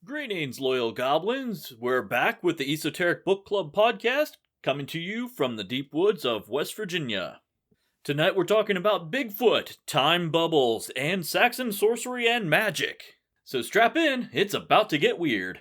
Greetings, loyal goblins. We're back with the Esoteric Book Club podcast, coming to you from the deep woods of West Virginia. Tonight we're talking about Bigfoot, time bubbles, and Saxon Sorcery and Magic. So strap in, it's about to get weird.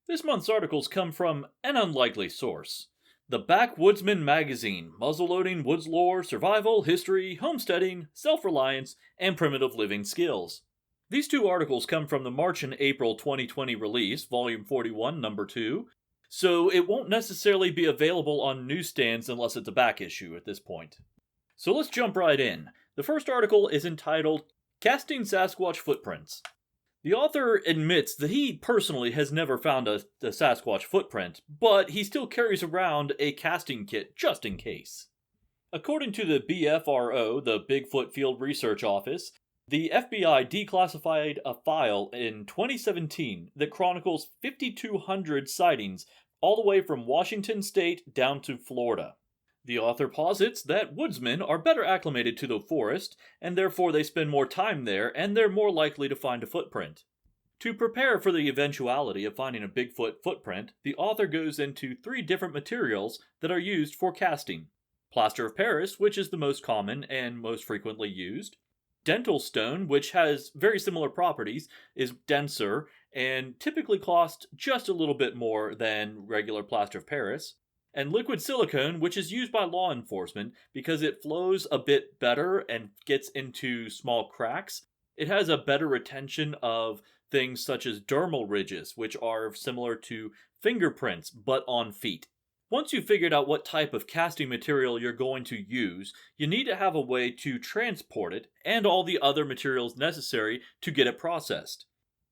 This month's articles come from an unlikely source. The Backwoodsman magazine, muzzleloading woods lore, survival, history, homesteading, self-reliance, and primitive living skills. These two articles come from the March and April 2020 release, Volume 41, Number 2, so it won't necessarily be available on newsstands unless it's a back issue at this point. So let's jump right in. The first article is entitled, Casting Sasquatch Footprints. The author admits that he personally has never found a Sasquatch footprint, but he still carries around a casting kit just in case. According to the BFRO, the Bigfoot Field Research Office, the FBI declassified a file in 2017 that chronicles 5,200 sightings all the way from Washington state down to Florida. The author posits that woodsmen are better acclimated to the forest, and therefore they spend more time there, and they're more likely to find a footprint. To prepare for the eventuality of finding a Bigfoot footprint, the author goes into 3 different materials that are used for casting. Plaster of Paris, which is the most common and most frequently used. Dental stone, which has very similar properties, is denser and typically costs just a little bit more than regular plaster of Paris. And liquid silicone, which is used by law enforcement because it flows a bit better and gets into small cracks. It has a better retention of things such as dermal ridges, which are similar to fingerprints but on feet. Once you've figured out what type of casting material you're going to use, you need to have a way to transport it and all the other materials necessary to get it processed.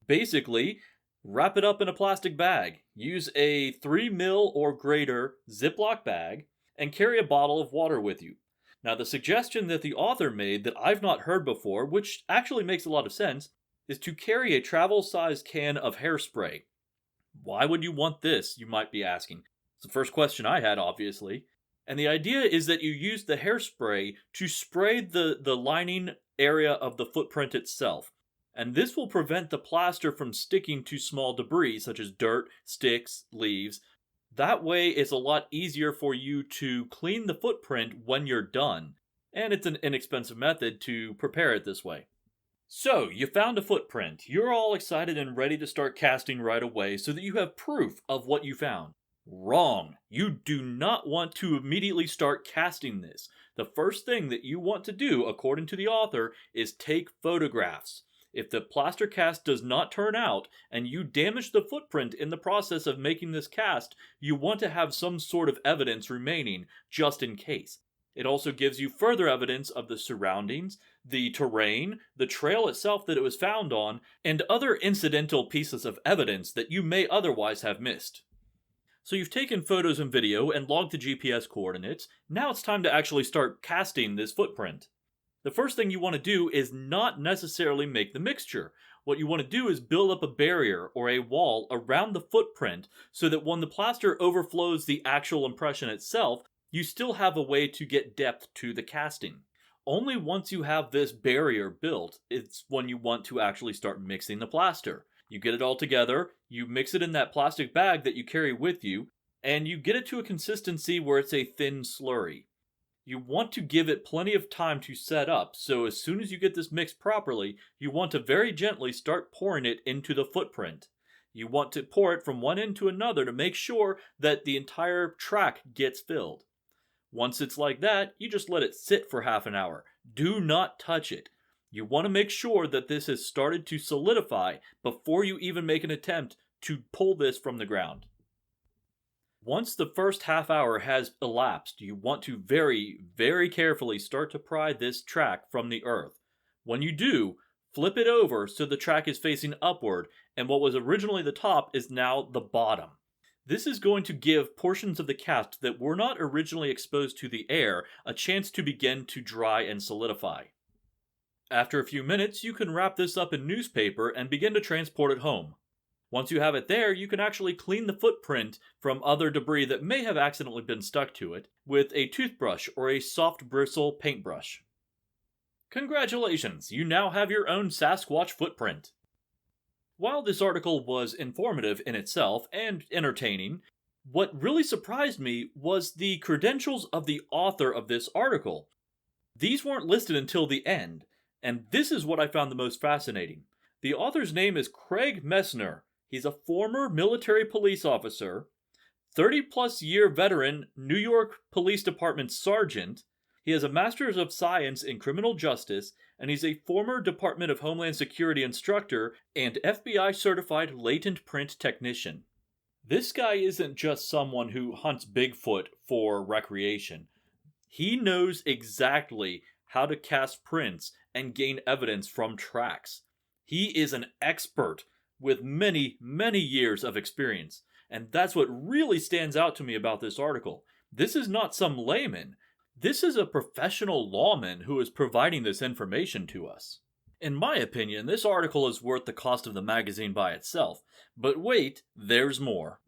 Basically, wrap it up in a plastic bag, use a 3 ml or greater Ziploc bag, and carry a bottle of water with you. Now, the suggestion that the author made that I've not heard before, which actually makes a lot of sense, is to carry a travel-sized can of hairspray. Why would you want this, you might be asking? It's the first question I had, obviously. And the idea is that you use the hairspray to spray the lining area of the footprint itself. And this will prevent the plaster from sticking to small debris such as dirt, sticks, leaves. That way it's a lot easier for you to clean the footprint when you're done. And it's an inexpensive method to prepare it this way. So, you found a footprint. You're all excited and ready to start casting right away so that you have proof of what you found. Wrong. You do not want to immediately start casting this. The first thing that you want to do, according to the author, is take photographs. If the plaster cast does not turn out, and you damage the footprint in the process of making this cast, you want to have some sort of evidence remaining, just in case. It also gives you further evidence of the surroundings, the terrain, the trail itself that it was found on, and other incidental pieces of evidence that you may otherwise have missed. So you've taken photos and video and logged the GPS coordinates. Now it's time to actually start casting this footprint. The first thing you want to do is not necessarily make the mixture. What you want to do is build up a barrier or a wall around the footprint so that when the plaster overflows the actual impression itself, you still have a way to get depth to the casting. Only once you have this barrier built, it's when you want to actually start mixing the plaster. You get it all together, you mix it in that plastic bag that you carry with you, and you get it to a consistency where it's a thin slurry. You want to give it plenty of time to set up, so as soon as you get this mixed properly, you want to very gently start pouring it into the footprint. You want to pour it from one end to another to make sure that the entire track gets filled. Once it's like that, you just let it sit for half an hour. Do not touch it. You want to make sure that this has started to solidify before you even make an attempt to pull this from the ground. Once the first half hour has elapsed, you want to very, very carefully start to pry this track from the earth. When you do, flip it over so the track is facing upward, and what was originally the top is now the bottom. This is going to give portions of the cast that were not originally exposed to the air a chance to begin to dry and solidify. After a few minutes, you can wrap this up in newspaper and begin to transport it home. Once you have it there, you can actually clean the footprint from other debris that may have accidentally been stuck to it with a toothbrush or a soft bristle paintbrush. Congratulations, you now have your own Sasquatch footprint. While this article was informative in itself and entertaining, what really surprised me was the credentials of the author of this article. These weren't listed until the end, and this is what I found the most fascinating. The author's name is Craig Messner. He's a former military police officer, 30-plus year veteran New York Police Department sergeant. He has a Master's of Science in Criminal Justice, and he's a former Department of Homeland Security instructor and FBI certified latent print technician. This guy isn't just someone who hunts Bigfoot for recreation. He knows exactly how to cast prints and gain evidence from tracks. He is an expert with many, many years of experience, and that's what really stands out to me about this article. This is not some layman. This is a professional lawman who is providing this information to us. In my opinion, this article is worth the cost of the magazine by itself. But wait, there's more.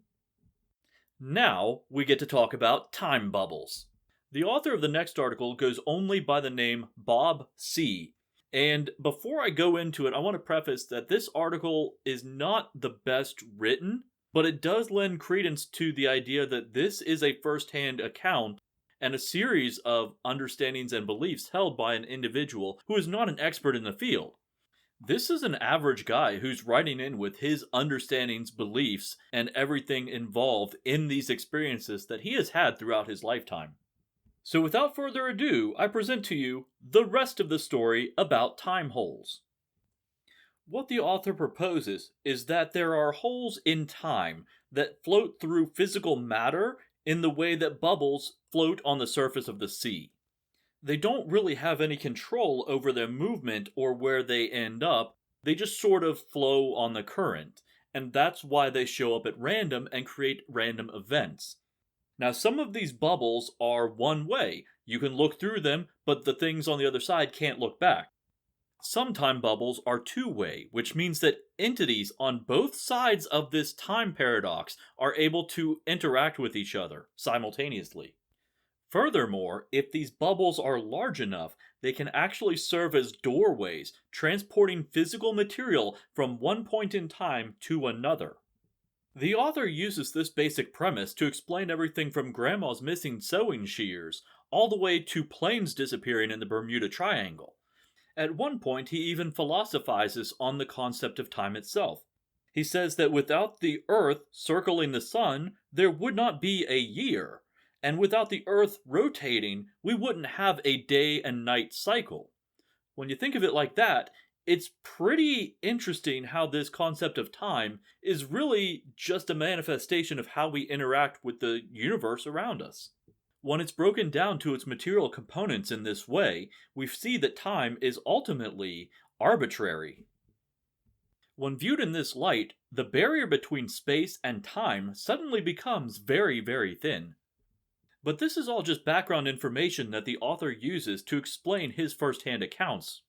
Now, we get to talk about time bubbles. The author of the next article goes only by the name Bob C. And before I go into it, I want to preface that this article is not the best written, but it does lend credence to the idea that this is a first-hand account and a series of understandings and beliefs held by an individual who is not an expert in the field. This is an average guy who's writing in with his understandings, beliefs, and everything involved in these experiences that he has had throughout his lifetime. So without further ado, I present to you the rest of the story about time holes. What the author proposes is that there are holes in time that float through physical matter in the way that bubbles float on the surface of the sea. They don't really have any control over their movement or where they end up, they just sort of flow on the current, and that's why they show up at random and create random events. Now, some of these bubbles are one way. You can look through them, but the things on the other side can't look back. Some time bubbles are two-way, which means that entities on both sides of this time paradox are able to interact with each other simultaneously. Furthermore, if these bubbles are large enough, they can actually serve as doorways, transporting physical material from one point in time to another. The author uses this basic premise to explain everything from Grandma's missing sewing shears all the way to planes disappearing in the Bermuda Triangle. At one point, he even philosophizes on the concept of time itself. He says that without the Earth circling the Sun, there would not be a year, and without the Earth rotating, we wouldn't have a day and night cycle. When you think of it like that, it's pretty interesting how this concept of time is really just a manifestation of how we interact with the universe around us. When it's broken down to its material components in this way, we see that time is ultimately arbitrary. When viewed in this light, the barrier between space and time suddenly becomes very, very thin. But this is all just background information that the author uses to explain his first-hand accounts.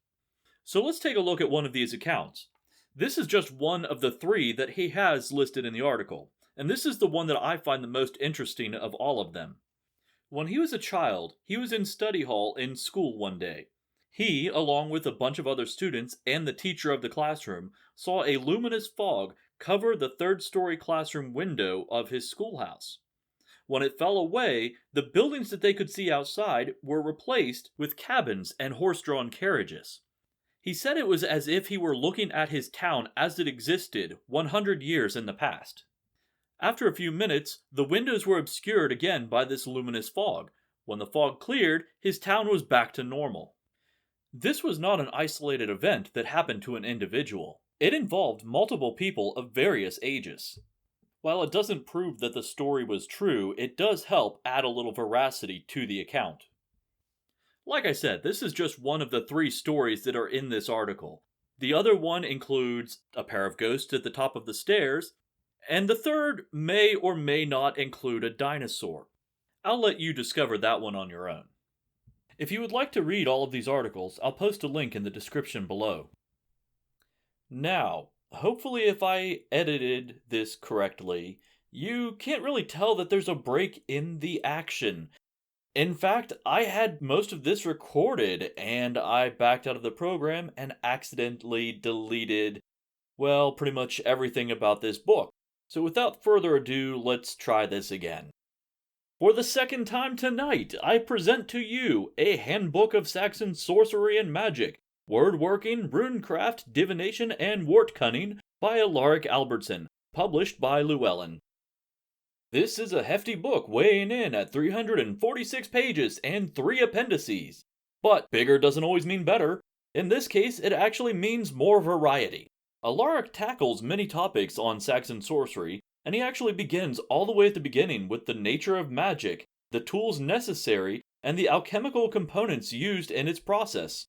So let's take a look at one of these accounts. This is just one of the three that he has listed in the article, and this is the one that I find the most interesting of all of them. When he was a child, he was in study hall in school one day. He, along with a bunch of other students and the teacher of the classroom, saw a luminous fog cover the third-story classroom window of his schoolhouse. When it fell away, the buildings that they could see outside were replaced with cabins and horse-drawn carriages. He said it was as if he were looking at his town as it existed 100 years in the past. After a few minutes, the windows were obscured again by this luminous fog. When the fog cleared, his town was back to normal. This was not an isolated event that happened to an individual. It involved multiple people of various ages. While it doesn't prove that the story was true, it does help add a little veracity to the account. Like I said, this is just one of the three stories that are in this article. The other one includes a pair of ghosts at the top of the stairs, and the third may or may not include a dinosaur. I'll let you discover that one on your own. If you would like to read all of these articles, I'll post a link in the description below. Now, hopefully if I edited this correctly, you can't really tell that there's a break in the action. In fact, I had most of this recorded, and I backed out of the program and accidentally deleted well, pretty much everything about this book. So without further ado, let's try this again. For the second time tonight, I present to you a Handbook of Saxon Sorcery and Magic, Wordworking, Runecraft, Divination, and Wart Cunning by Alaric Albertson, published by Llewellyn. This is a hefty book weighing in at 346 pages and 3 appendices. But bigger doesn't always mean better. In this case, it actually means more variety. Alaric tackles many topics on Saxon sorcery, and he actually begins all the way at the beginning with the nature of magic, the tools necessary, and the alchemical components used in its process.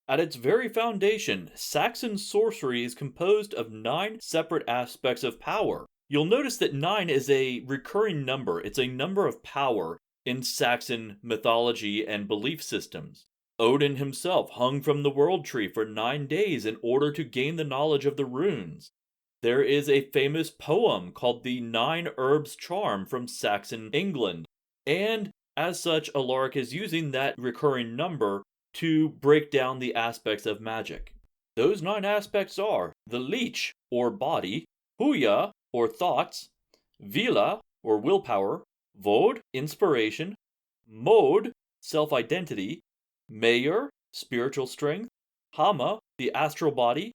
At its very foundation, Saxon sorcery is composed of 9 separate aspects of power. You'll notice that 9 is a recurring number. It's a number of power in Saxon mythology and belief systems. Odin himself hung from the world tree for 9 days in order to gain the knowledge of the runes. There is a famous poem called the 9 Herbs Charm from Saxon England, and as such, Alaric is using that recurring number to break down the aspects of magic. Those 9 aspects are the leech, or body, huya, or thoughts, vila, or willpower, vod, inspiration, mod, self-identity, mayor, spiritual strength, hama, the astral body,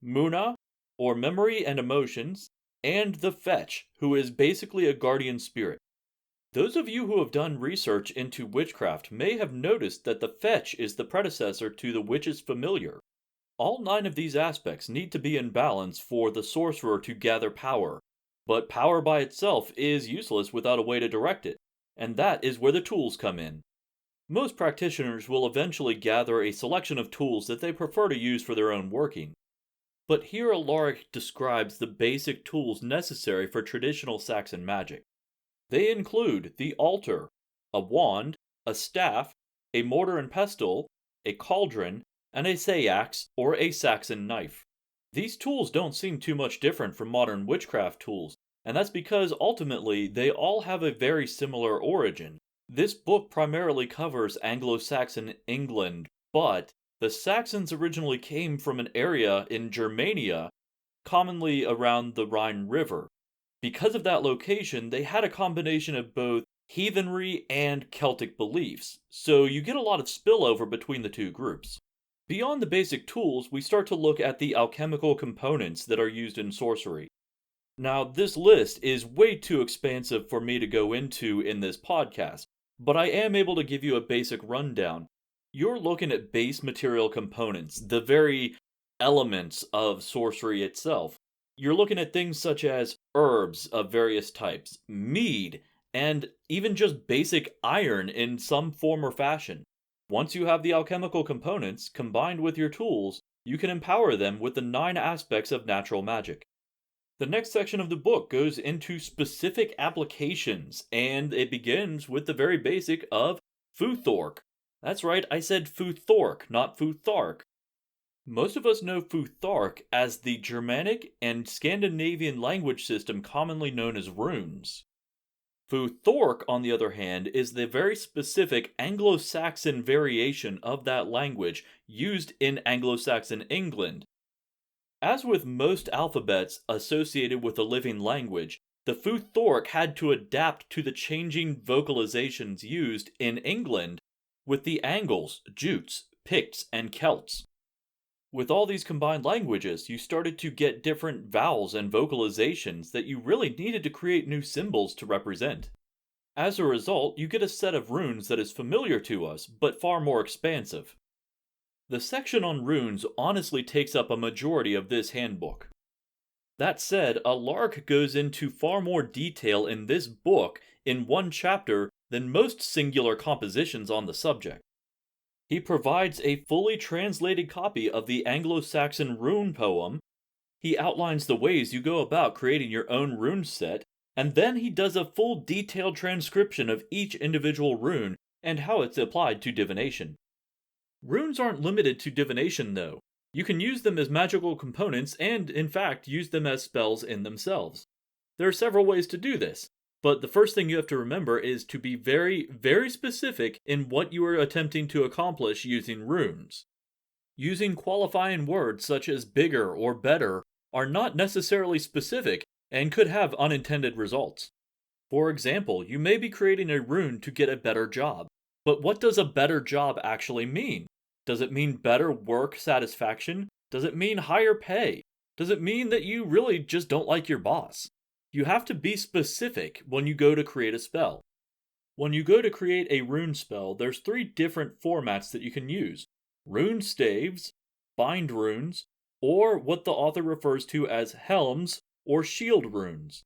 muna, or memory and emotions, and the fetch, who is basically a guardian spirit. Those of you who have done research into witchcraft may have noticed that the fetch is the predecessor to the witch's familiar. All 9 of these aspects need to be in balance for the sorcerer to gather power, but power by itself is useless without a way to direct it, and that is where the tools come in. Most practitioners will eventually gather a selection of tools that they prefer to use for their own working. But here Alaric describes the basic tools necessary for traditional Saxon magic. They include the altar, a wand, a staff, a mortar and pestle, a cauldron, and a sayax, or a Saxon knife. These tools don't seem too much different from modern witchcraft tools, and that's because ultimately they all have a very similar origin. This book primarily covers Anglo-Saxon England, but the Saxons originally came from an area in Germania, commonly around the Rhine River. Because of that location, they had a combination of both heathenry and Celtic beliefs, so you get a lot of spillover between the two groups. Beyond the basic tools, we start to look at the alchemical components that are used in sorcery. Now, this list is way too expansive for me to go into in this podcast, but I am able to give you a basic rundown. You're looking at base material components, the very elements of sorcery itself. You're looking at things such as herbs of various types, mead, and even just basic iron in some form or fashion. Once you have the alchemical components combined with your tools, you can empower them with the 9 aspects of natural magic. The next section of the book goes into specific applications, and it begins with the very basic of Futhorc. That's right, I said Futhorc, not Futhark. Most of us know Futhark as the Germanic and Scandinavian language system commonly known as runes. Futhorc, on the other hand, is the very specific Anglo-Saxon variation of that language used in Anglo-Saxon England. As with most alphabets associated with a living language, the Futhorc had to adapt to the changing vocalizations used in England with the Angles, Jutes, Picts, and Celts. With all these combined languages, you started to get different vowels and vocalizations that you really needed to create new symbols to represent. As a result, you get a set of runes that is familiar to us, but far more expansive. The section on runes honestly takes up a majority of this handbook. That said, Alaric goes into far more detail in this book in one chapter than most singular compositions on the subject. He provides a fully translated copy of the Anglo-Saxon rune poem, he outlines the ways you go about creating your own rune set, and then he does a full detailed transcription of each individual rune and how it's applied to divination. Runes aren't limited to divination though. You can use them as magical components and, in fact, use them as spells in themselves. There are several ways to do this. But the first thing you have to remember is to be very, very specific in what you are attempting to accomplish using runes. Using qualifying words such as bigger or better are not necessarily specific and could have unintended results. For example, you may be creating a rune to get a better job. But what does a better job actually mean? Does it mean better work satisfaction? Does it mean higher pay? Does it mean that you really just don't like your boss? You have to be specific when you go to create a spell. When you go to create a rune spell, there's 3 different formats that you can use: rune staves, bind runes, or what the author refers to as helms or shield runes.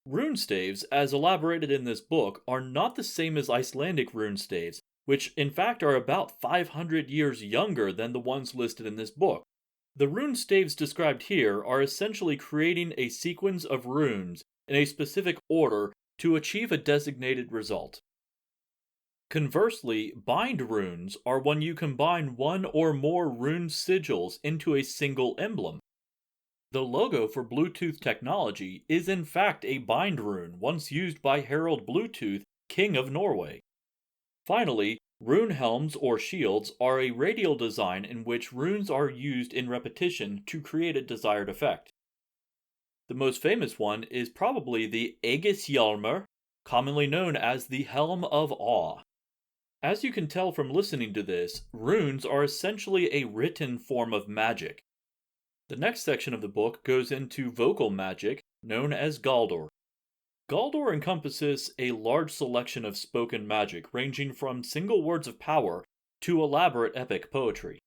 Rune staves, as elaborated in this book, are not the same as Icelandic rune staves, which in fact are about 500 years younger than the ones listed in this book. The rune staves described here are essentially creating a sequence of runes in a specific order to achieve a designated result. Conversely, bind runes are when you combine one or more rune sigils into a single emblem. The logo for Bluetooth technology is in fact a bind rune once used by Harald Bluetooth, King of Norway. Finally, rune helms or shields are a radial design in which runes are used in repetition to create a desired effect. The most famous one is probably the Ægishjálmr, commonly known as the Helm of Awe. As you can tell from listening to this, runes are essentially a written form of magic. The next section of the book goes into vocal magic, known as Galdor. Galdor encompasses a large selection of spoken magic ranging from single words of power to elaborate epic poetry.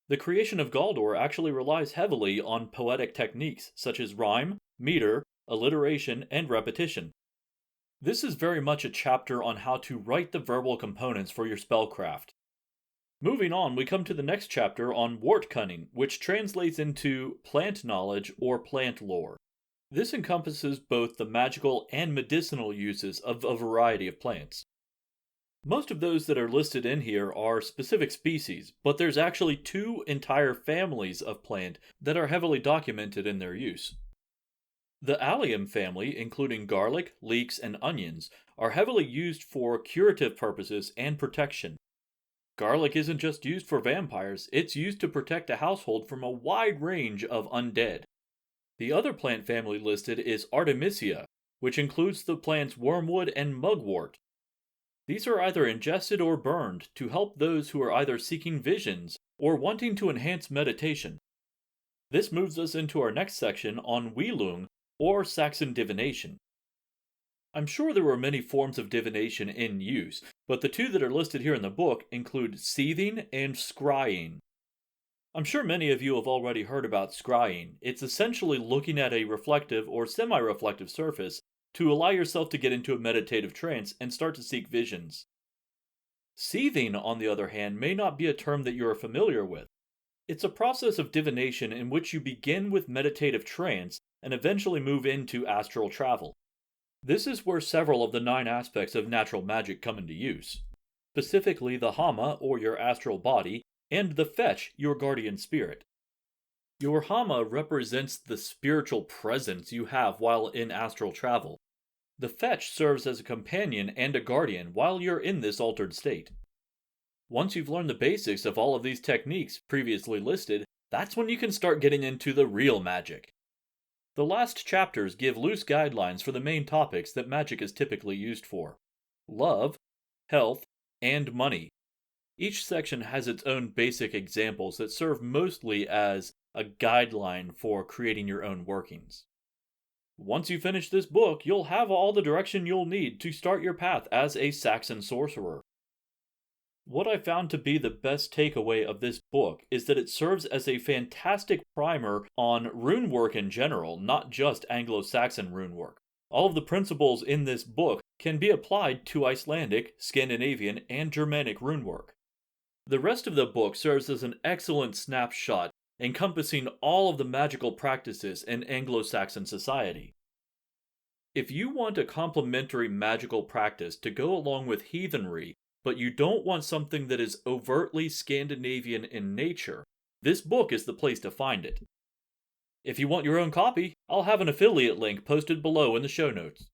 The creation of Galdor actually relies heavily on poetic techniques such as rhyme, meter, alliteration, and repetition. This is very much a chapter on how to write the verbal components for your spellcraft. Moving on, we come to the next chapter on wart cunning, which translates into plant knowledge or plant lore. This encompasses both the magical and medicinal uses of a variety of plants. Most of those that are listed in here are specific species, but there's actually 2 entire families of plant that are heavily documented in their use. The allium family, including garlic, leeks, and onions, are heavily used for curative purposes and protection. Garlic isn't just used for vampires, it's used to protect a household from a wide range of undead. The other plant family listed is Artemisia, which includes the plants wormwood and mugwort. These are either ingested or burned to help those who are either seeking visions or wanting to enhance meditation. This moves us into our next section on Wheelung, or Saxon divination. I'm sure there were many forms of divination in use, but the 2 that are listed here in the book include seething and scrying. I'm sure many of you have already heard about scrying. It's essentially looking at a reflective or semi-reflective surface to allow yourself to get into a meditative trance and start to seek visions. Seething, on the other hand, may not be a term that you are familiar with. It's a process of divination in which you begin with meditative trance and eventually move into astral travel. This is where several of the 9 aspects of natural magic come into use, specifically the Hama, or your astral body, and the Fetch, your guardian spirit. Your Hama represents the spiritual presence you have while in astral travel. The Fetch serves as a companion and a guardian while you're in this altered state. Once you've learned the basics of all of these techniques previously listed, that's when you can start getting into the real magic. The last chapters give loose guidelines for the main topics that magic is typically used for: love, health, and money. Each section has its own basic examples that serve mostly as a guideline for creating your own workings. Once you finish this book, you'll have all the direction you'll need to start your path as a Saxon sorcerer. What I found to be the best takeaway of this book is that it serves as a fantastic primer on rune work in general, not just Anglo-Saxon rune work. All of the principles in this book can be applied to Icelandic, Scandinavian, and Germanic rune work. The rest of the book serves as an excellent snapshot encompassing all of the magical practices in Anglo-Saxon society. If you want a complementary magical practice to go along with heathenry, but you don't want something that is overtly Scandinavian in nature, this book is the place to find it. If you want your own copy, I'll have an affiliate link posted below in the show notes.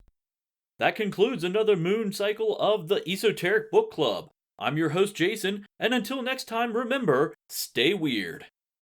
That concludes another moon cycle of the Esoteric Book Club. I'm your host Jason, and until next time, remember, stay weird.